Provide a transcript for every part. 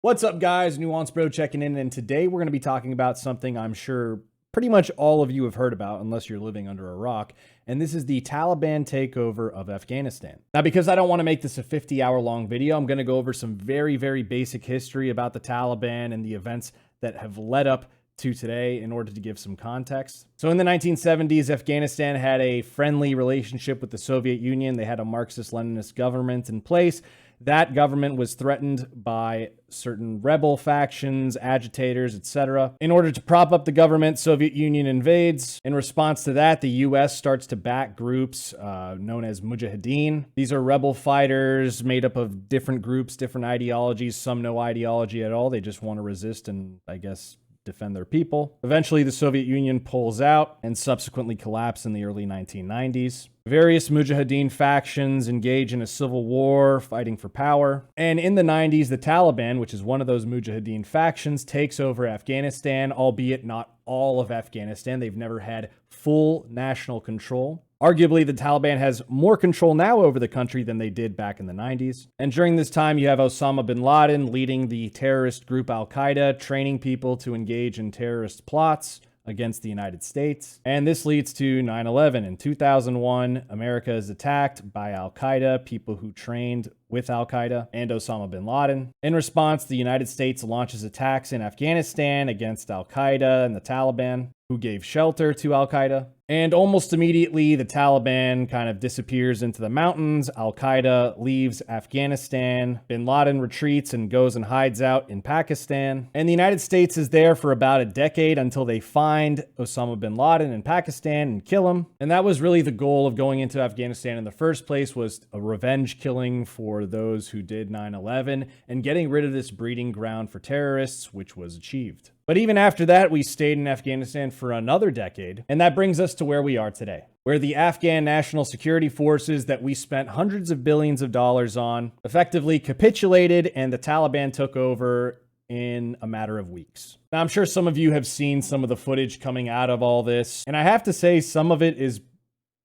What's up, guys? Nuance Bro checking in, and today we're going to be talking about something I'm sure pretty much all of you have heard about, unless you're living under a rock, and this is the Taliban takeover of Afghanistan. Now, because I don't want to make this a 50-hour-long video, I'm going to go over some very, very basic history about the Taliban and the events that have led up to today in order to give some context. So in the 1970s, Afghanistan had a friendly relationship with the Soviet Union. They had a Marxist-Leninist government in place. That government was threatened by certain rebel factions, agitators, etc. In order to prop up the government, Soviet Union invades. In response to that, the US starts to back groups known as Mujahideen. These are rebel fighters made up of different groups, different ideologies, some no ideology at all. They just want to resist and, I guess, defend their people. Eventually, the Soviet Union pulls out and subsequently collapsed in the early 1990s. Various Mujahideen factions engage in a civil war, fighting for power. And in the 90s, the Taliban, which is one of those Mujahideen factions, takes over Afghanistan, albeit not all of Afghanistan. They've never had full national control. Arguably, the Taliban has more control now over the country than they did back in the 90s. And during this time, you have Osama bin Laden leading the terrorist group Al-Qaeda, training people to engage in terrorist plots against the United States. And this leads to 9/11. In 2001, America is attacked by Al-Qaeda, people who trained with Al-Qaeda and Osama bin Laden. In response, the United States launches attacks in Afghanistan against Al-Qaeda and the Taliban, who gave shelter to Al-Qaeda. And almost immediately, the Taliban kind of disappears into the mountains. Al-Qaeda leaves Afghanistan. Bin Laden retreats and goes and hides out in Pakistan. And the United States is there for about a decade until they find Osama bin Laden in Pakistan and kill him. And that was really the goal of going into Afghanistan in the first place, was a revenge killing for those who did 9/11 and getting rid of this breeding ground for terrorists, which was achieved. But even after that, we stayed in Afghanistan for another decade, and that brings us to where we are today, where the Afghan National Security Forces that we spent hundreds of billions of dollars on effectively capitulated, and the Taliban took over in a matter of weeks. Now, I'm sure some of you have seen some of the footage coming out of all this, and I have to say some of it is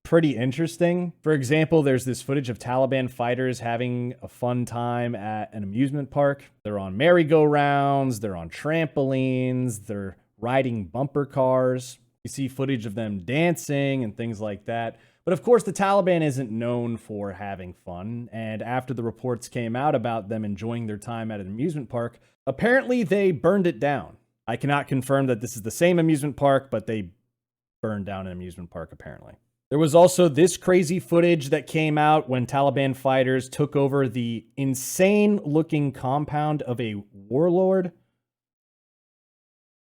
pretty interesting. For example, there's this footage of Taliban fighters having a fun time at an amusement park. They're on merry-go-rounds, they're on trampolines, they're riding bumper cars. You see footage of them dancing and things like that. But of course, the Taliban isn't known for having fun. And after the reports came out about them enjoying their time at an amusement park, apparently they burned it down. I cannot confirm that this is the same amusement park, but they burned down an amusement park apparently. There was also this crazy footage that came out when Taliban fighters took over the insane-looking compound of a warlord,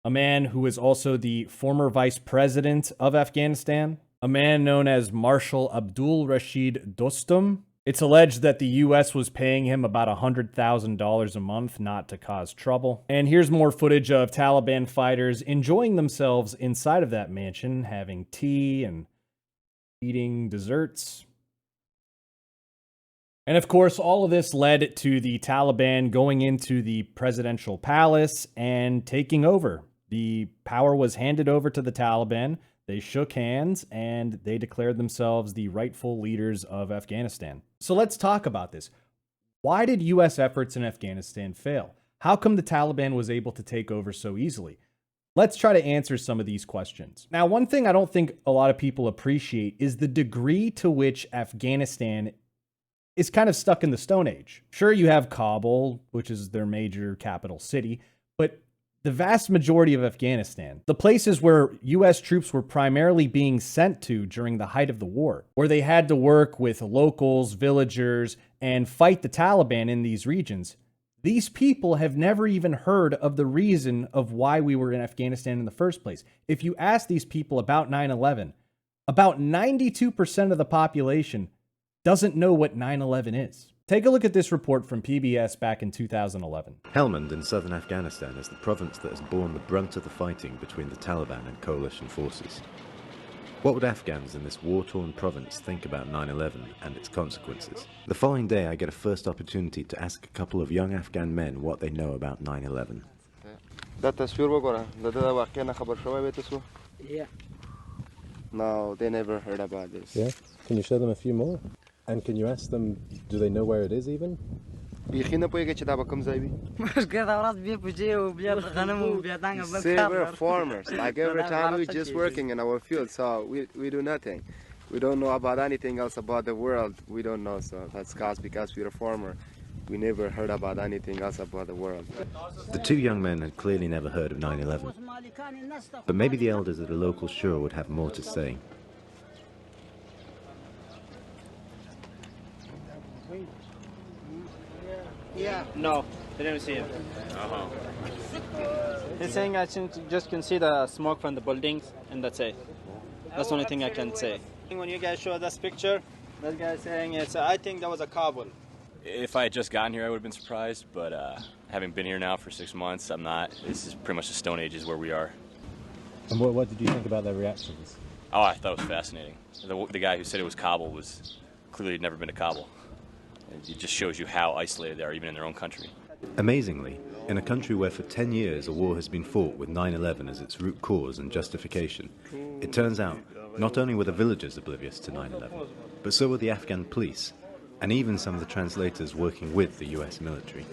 a man who is also the former vice president of Afghanistan, a man known as Marshal Abdul Rashid Dostum. It's alleged that the US was paying him about $100,000 a month not to cause trouble. And here's more footage of Taliban fighters enjoying themselves inside of that mansion, having tea and eating desserts. And of course, all of this led to the Taliban going into the presidential palace and taking over. The power was handed over to the Taliban. They shook hands and they declared themselves the rightful leaders of Afghanistan. So let's talk about this. Why did US efforts in Afghanistan fail? How come the Taliban was able to take over so easily? Let's try to answer some of these questions. Now, one thing I don't think a lot of people appreciate is the degree to which Afghanistan is kind of stuck in the Stone Age. Sure, you have Kabul, which is their major capital city, but the vast majority of Afghanistan, the places where US troops were primarily being sent to during the height of the war, where they had to work with locals, villagers, and fight the Taliban in these regions, these people have never even heard of the reason of why we were in Afghanistan in the first place. If you ask these people about 9/11, about 92% of the population doesn't know what 9/11 is. Take a look at this report from PBS back in 2011. Helmand in southern Afghanistan is the province that has borne the brunt of the fighting between the Taliban and coalition forces. What would Afghans in this war-torn province think about 9/11 and its consequences? The following day I get a first opportunity to ask a couple of young Afghan men what they know about 9/11. Yeah. No, they never heard about this. Yeah? Can you show them a few more? And can you ask them, do they know where it is even? بیخی نپوهیږي چې دا به کوم ځای وي. Say we're farmers. Like every time we're just working in our field, so we do nothing. We don't know about anything else about the world. We don't know, so that's because we're a farmer. We never heard about anything else about the world. The two young men had clearly never heard of 9/11, but maybe the elders at a local shul would have more to say. Yeah. No, they didn't see it. He's saying I just can see the smoke from the buildings, and that's it. That's the only thing I can say. When you guys show this picture, that guy saying it's, I think that was a Kabul. If I had just gotten here, I would have been surprised, but having been here now for 6 months, I'm not. This is pretty much the Stone Age is where we are. And what did you think about their reactions? Oh, I thought it was fascinating. The guy who said it was Kabul was clearly never been to Kabul. It just shows you how isolated they are, even in their own country. Amazingly, in a country where for 10 years a war has been fought with 9/11 as its root cause and justification, it turns out not only were the villagers oblivious to 9/11, but so were the Afghan police, and even some of the translators working with the US military.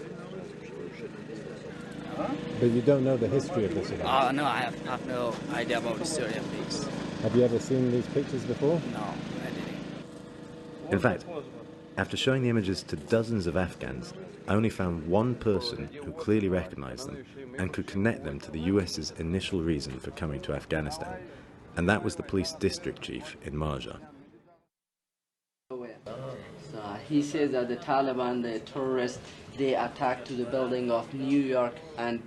But you don't know the history of this event? No, I have no idea about the story of this. Have you ever seen these pictures before? No, I didn't. In fact, after showing the images to dozens of Afghans, I only found one person who clearly recognized them and could connect them to the US's initial reason for coming to Afghanistan, and that was the police district chief in Marja. He says that the Taliban, the terrorists, they attacked to the building of New York and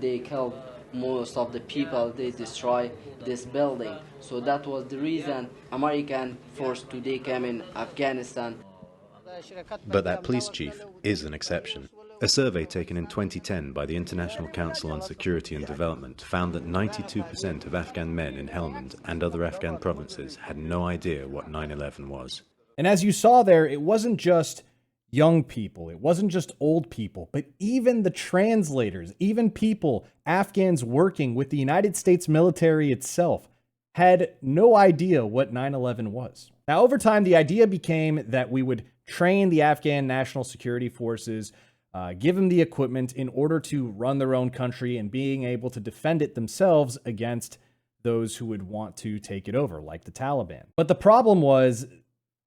they killed most of the people. They destroyed this building. So that was the reason American force today came in Afghanistan. But that police chief is an exception. A survey taken in 2010 by the International Council on Security and Development found that 92% of Afghan men in Helmand and other Afghan provinces had no idea what 9/11 was. And as you saw there, it wasn't just young people, it wasn't just old people, but even the translators, even people, Afghans working with the United States military itself, had no idea what 9/11 was. Now, over time, the idea became that we would train the Afghan National Security Forces, give them the equipment in order to run their own country and being able to defend it themselves against those who would want to take it over, like the Taliban. But the problem was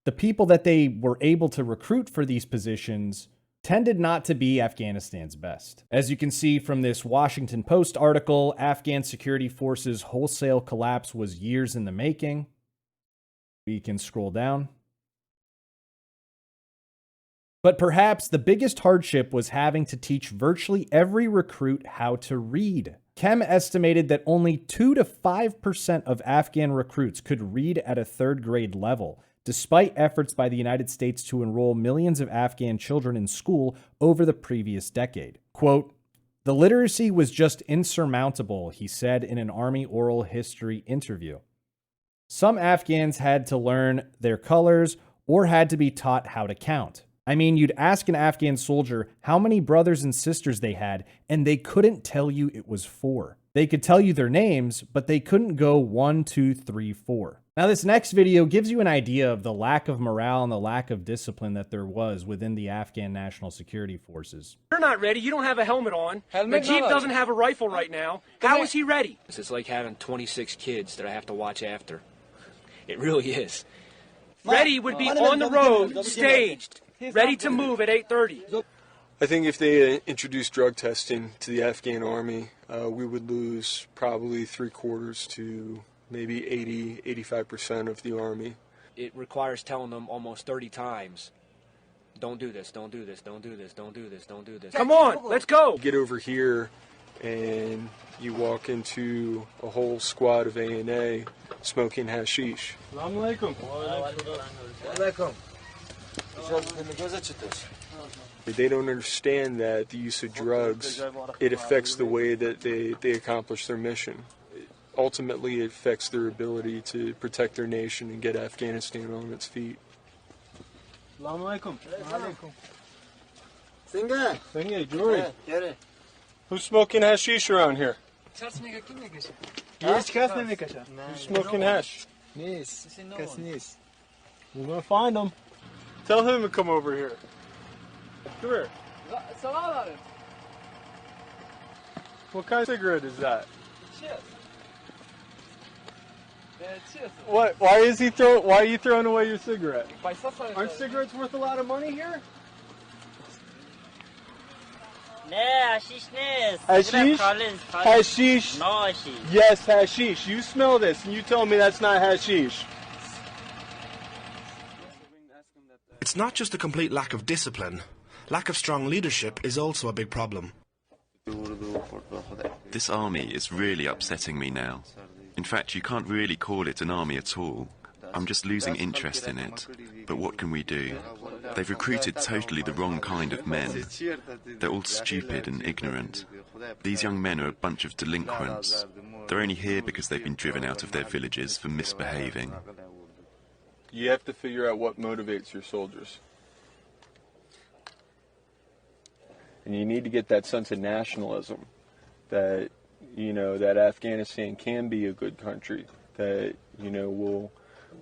the people that they were able to recruit for these positions tended not to be Afghanistan's best. As you can see from this Washington Post article, Afghan security forces' wholesale collapse was years in the making. We can scroll down. But perhaps the biggest hardship was having to teach virtually every recruit how to read. Kem estimated that only 2 to 5% of Afghan recruits could read at a third grade level, despite efforts by the United States to enroll millions of Afghan children in school over the previous decade. Quote, "The literacy was just insurmountable," he said in an Army oral history interview. Some Afghans had to learn their colors or had to be taught how to count. I mean, you'd ask an Afghan soldier how many brothers and sisters they had, and they couldn't tell you it was 4. They could tell you their names, but they couldn't go 1, 2, 3, 4. Now, this next video gives you an idea of the lack of morale and the lack of discipline that there was within the Afghan National Security Forces. You're not ready. You don't have a helmet on. Najib doesn't have a rifle right now. How is he ready? It's like having 26 kids that I have to watch after. It really is. Ready would be on the road, staged, ready to move at 8:30. I think if they introduced drug testing to the Afghan army, we would lose probably 3/4 to maybe 80–85% of the army. It requires telling them almost 30 times, don't do this, don't do this, don't do this, don't do this, don't do this. Come on, let's go. Get over here and you walk into a whole squad of ANA smoking hashish. Assalamu alaikum. They don't understand that the use of drugs, it affects the way that they accomplish their mission. Ultimately, it affects their ability to protect their nation and get Afghanistan on its feet. Assalamu alaikum. Who's smoking hashish around here? Who's smoking hash? We're gonna find them. Tell him to come over here. Come here. What kind of cigarette is that? What? Why are you throwing away your cigarette? Aren't cigarettes worth a lot of money here? Hashish? Hashish? No hashish. Yes, hashish. You smell this and you tell me that's not hashish. It's not just a complete lack of discipline. Lack of strong leadership is also a big problem. This army is really upsetting me now. In fact, you can't really call it an army at all. I'm just losing interest in it. But what can we do? They've recruited totally the wrong kind of men. They're all stupid and ignorant. These young men are a bunch of delinquents. They're only here because they've been driven out of their villages for misbehaving. You have to figure out what motivates your soldiers. And you need to get that sense of nationalism that, you know, that Afghanistan can be a good country, that, you know,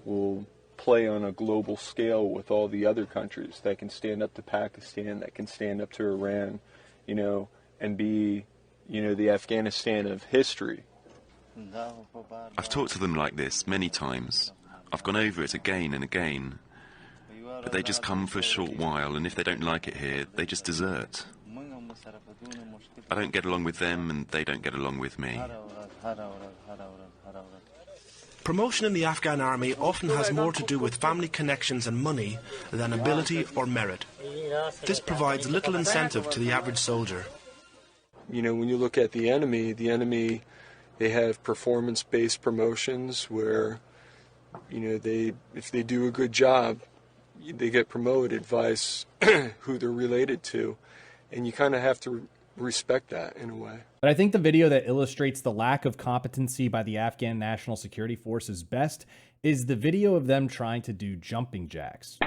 will play on a global scale with all the other countries, that can stand up to Pakistan, that can stand up to Iran, you know, and be, you know, the Afghanistan of history. I've talked to them like this many times. I've gone over it again and again. But they just come for a short while, and if they don't like it here, they just desert. I don't get along with them, and they don't get along with me. Promotion in the Afghan army often has more to do with family connections and money than ability or merit. This provides little incentive to the average soldier. You know, when you look at the enemy, they have performance-based promotions where, you know, if they do a good job, they get promoted, vice who they're related to. And you kind of have to respect that in a way. But I think the video that illustrates the lack of competency by the Afghan National Security Forces best is the video of them trying to do jumping jacks.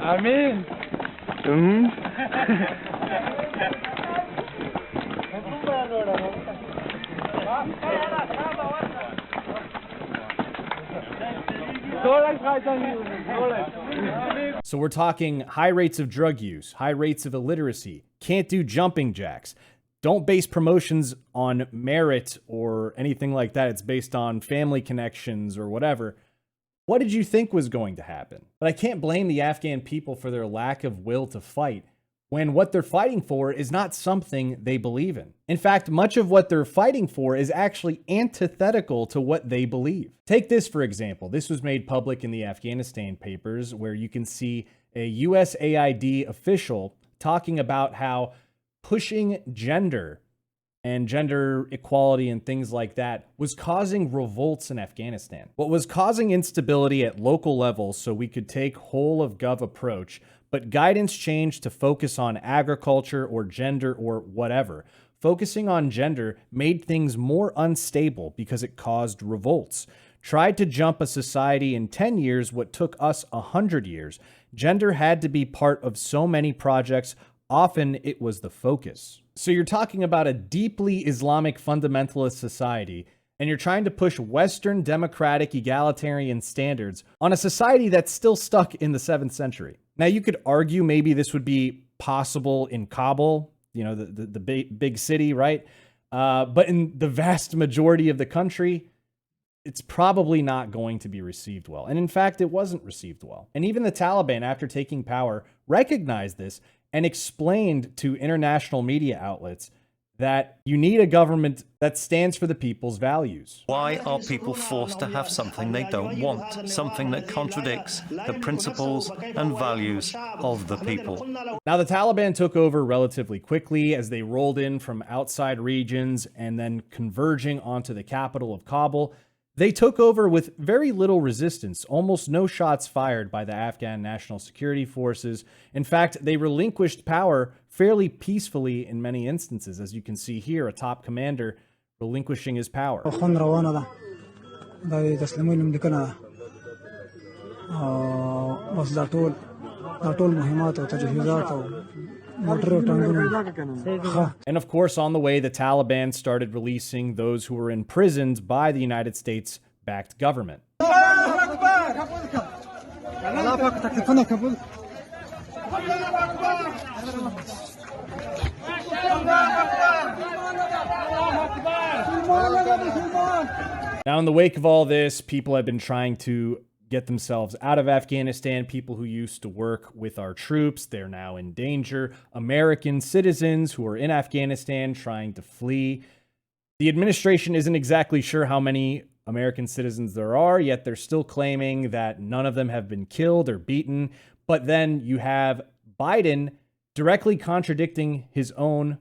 Amin. So we're talking high rates of drug use, high rates of illiteracy, can't do jumping jacks, don't base promotions on merit or anything like that. It's based on family connections or whatever. What did you think was going to happen? But I can't blame the Afghan people for their lack of will to fight when what they're fighting for is not something they believe in. In fact, much of what they're fighting for is actually antithetical to what they believe. Take this, for example. This was made public in the Afghanistan papers, where you can see a USAID official talking about how pushing gender and gender equality and things like that was causing revolts in Afghanistan. What was causing instability at local levels so we could take whole of gov approach, but guidance changed to focus on agriculture or gender or whatever. Focusing on gender made things more unstable because it caused revolts. Tried to jump a society in 10 years what took us 100 years. Gender had to be part of so many projects. Often it was the focus. So you're talking about a deeply Islamic fundamentalist society, and you're trying to push Western democratic egalitarian standards on a society that's still stuck in the 7th century. Now, you could argue maybe this would be possible in Kabul, you know, the big city, right? But in the vast majority of the country, it's probably not going to be received well. And in fact, it wasn't received well. And even the Taliban, after taking power, recognized this and explained to international media outlets that you need a government that stands for the people's values. Why are people forced to have something they don't want? Something that contradicts the principles and values of the people. Now, the Taliban took over relatively quickly as they rolled in from outside regions and then converging onto the capital of Kabul. They took over with very little resistance, almost no shots fired by the Afghan National Security Forces. In fact, they relinquished power fairly peacefully in many instances. As you can see here, a top commander relinquishing his power. And of course, on the way, the Taliban started releasing those who were imprisoned by the United States-backed government. Now, in the wake of all this, people have been trying to get themselves out of Afghanistan. People who used to work with our troops, they're now in danger. American citizens who are in Afghanistan trying to flee. The administration isn't exactly sure how many American citizens there are, yet they're still claiming that none of them have been killed or beaten. But then you have Biden directly contradicting his own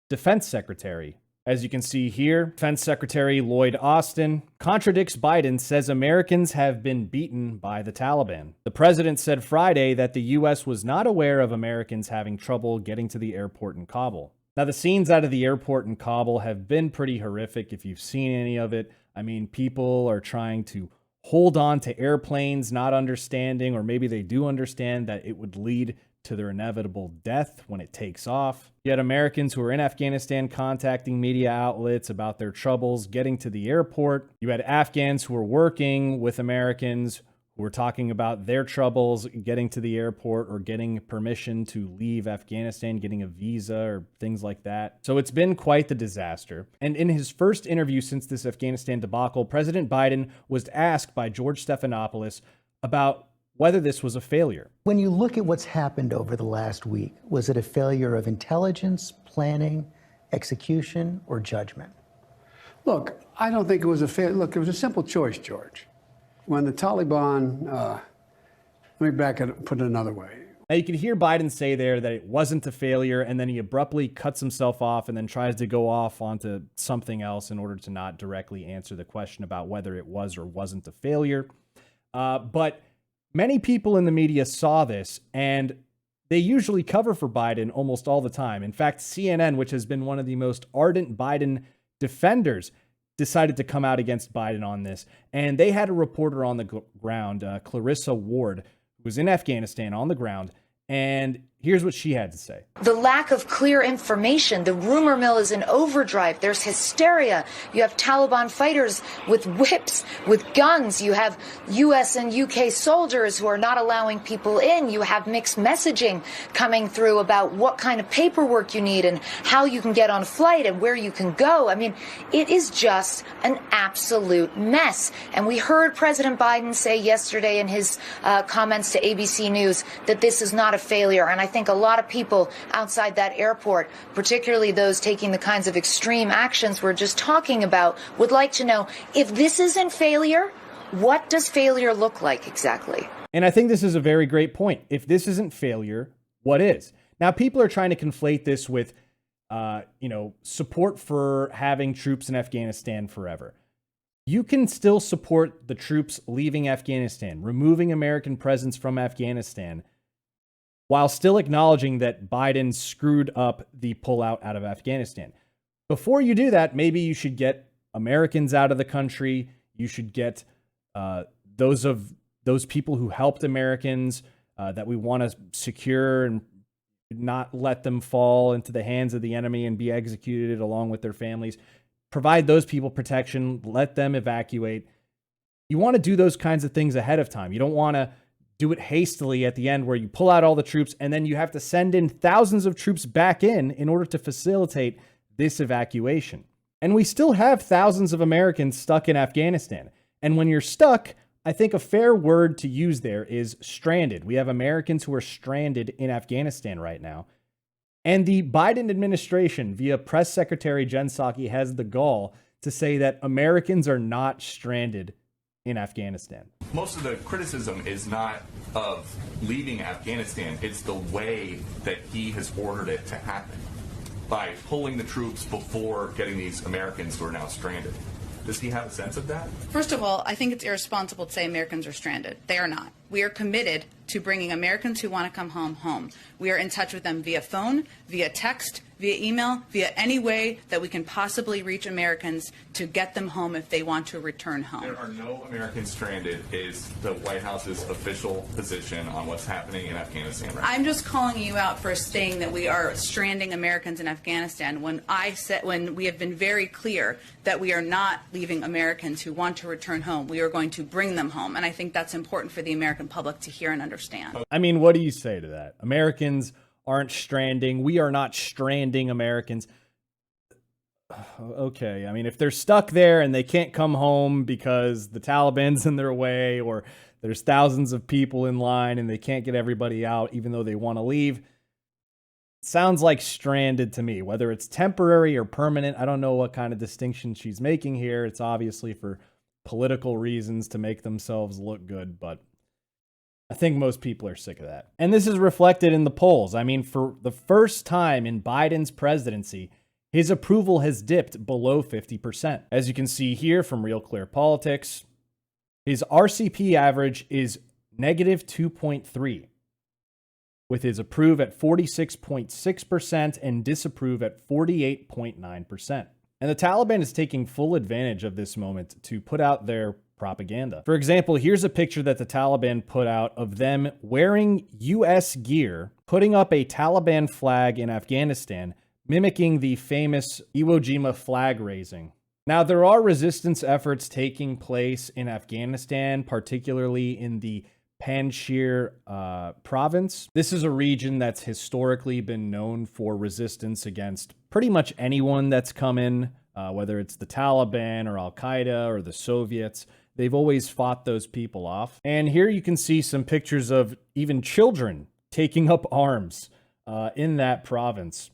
defense secretary. As you can see here, Defense Secretary Lloyd Austin contradicts Biden, says Americans have been beaten by the Taliban. The president said Friday that the U.S. was not aware of Americans having trouble getting to the airport in Kabul. Now, the scenes out of the airport in Kabul have been pretty horrific if you've seen any of it. I mean, people are trying to hold on to airplanes, not understanding, or maybe they do understand that it would lead to their inevitable death when it takes off. You had Americans who were in Afghanistan contacting media outlets about their troubles getting to the airport. You had Afghans who were working with Americans who were talking about their troubles getting to the airport or getting permission to leave Afghanistan, getting a visa or things like that. So it's been quite the disaster. And in his first interview since this Afghanistan debacle, President Biden was asked by George Stephanopoulos about whether this was a failure. When you look at what's happened over the last week, was it a failure of intelligence, planning, execution, or judgment? Look, I don't think it was a failure. Look, it was a simple choice, George. When the Taliban, let me put it another way. Now you can hear Biden say there that it wasn't a failure, and then he abruptly cuts himself off and then tries to go off onto something else in order to not directly answer the question about whether it was or wasn't a failure. But many people in the media saw this, and they usually cover for Biden almost all the time. In fact, CNN, which has been one of the most ardent Biden defenders, decided to come out against Biden on this. And they had a reporter on the ground, Clarissa Ward, who was in Afghanistan on the ground. And here's what she had to say. The lack of clear information, the rumor mill is in overdrive. There's hysteria. You have Taliban fighters with whips, with guns. You have U.S. and U.K. soldiers who are not allowing people in. You have mixed messaging coming through about what kind of paperwork you need and how you can get on a flight and where you can go. I mean, it is just an absolute mess. And we heard President Biden say yesterday in his comments to ABC News that this is not a failure. And I think a lot of people outside that airport, particularly those taking the kinds of extreme actions we're just talking about, would like to know, if this isn't failure, what does failure look like exactly? And I think this is a very great point. If this isn't failure, what is? Now, people are trying to conflate this with, support for having troops in Afghanistan forever. You can still support the troops leaving Afghanistan, removing American presence from Afghanistan, while still acknowledging that Biden screwed up the pullout out of Afghanistan. Before you do that, maybe you should get Americans out of the country. You should get those people who helped Americans that we want to secure and not let them fall into the hands of the enemy and be executed along with their families. Provide those people protection. Let them evacuate. You want to do those kinds of things ahead of time. You don't want to do it hastily at the end where you pull out all the troops and then you have to send in thousands of troops back in order to facilitate this evacuation. And we still have thousands of Americans stuck in Afghanistan. And when you're stuck, I think a fair word to use there is stranded. We have Americans who are stranded in Afghanistan right now. And the Biden administration, via Press Secretary Jen Psaki, has the gall to say that Americans are not stranded in Afghanistan. Most of the criticism is not of leaving Afghanistan, it's the way that he has ordered it to happen by pulling the troops before getting these Americans who are now stranded. Does he have a sense of that? First of all, I think it's irresponsible to say Americans are stranded. They are not. We are committed to bringing Americans who want to come home home. We are in touch with them via phone, via text, via email, via any way that we can possibly reach Americans to get them home if they want to return home. There are no Americans stranded is the White House's official position on what's happening in Afghanistan right now. I'm just calling you out for saying that we are stranding Americans in Afghanistan when we have been very clear that we are not leaving Americans who want to return home. We are going to bring them home. And I think that's important for the American public to hear and understand. I mean, what do you say to that? Americans aren't stranding. We are not stranding Americans. Okay, I mean, if they're stuck there and they can't come home because the Taliban's in their way, or there's thousands of people in line and they can't get everybody out even though they want to leave, sounds like stranded to me. Whether it's temporary or permanent, I don't know what kind of distinction she's making here. It's obviously for political reasons to make themselves look good, but I think most people are sick of that. And this is reflected in the polls. I mean, for the first time in Biden's presidency, his approval has dipped below 50%. As you can see here from Real Clear Politics, his RCP average is negative 2.3, with his approve at 46.6% and disapprove at 48.9%. And the Taliban is taking full advantage of this moment to put out their propaganda. For example, here's a picture that the Taliban put out of them wearing US gear, putting up a Taliban flag in Afghanistan, mimicking the famous Iwo Jima flag raising. Now, there are resistance efforts taking place in Afghanistan, particularly in the Panjshir province. This is a region that's historically been known for resistance against pretty much anyone that's come in, whether it's the Taliban or Al-Qaeda or the Soviets. They've always fought those people off. And here you can see some pictures of even children taking up arms in that province.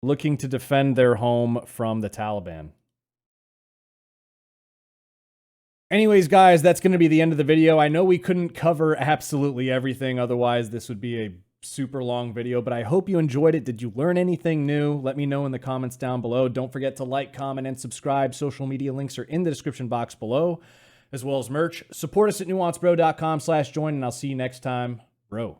Looking to defend their home from the Taliban. Anyways, guys, that's going to be the end of the video. I know we couldn't cover absolutely everything, otherwise this would be a super long video, but I hope you enjoyed it. Did you learn anything new? Let me know in the comments down below. Don't forget to like, comment, and subscribe. Social media links are in the description box below, as well as merch. Support us at nuancebro.com/join, and I'll see you next time, bro.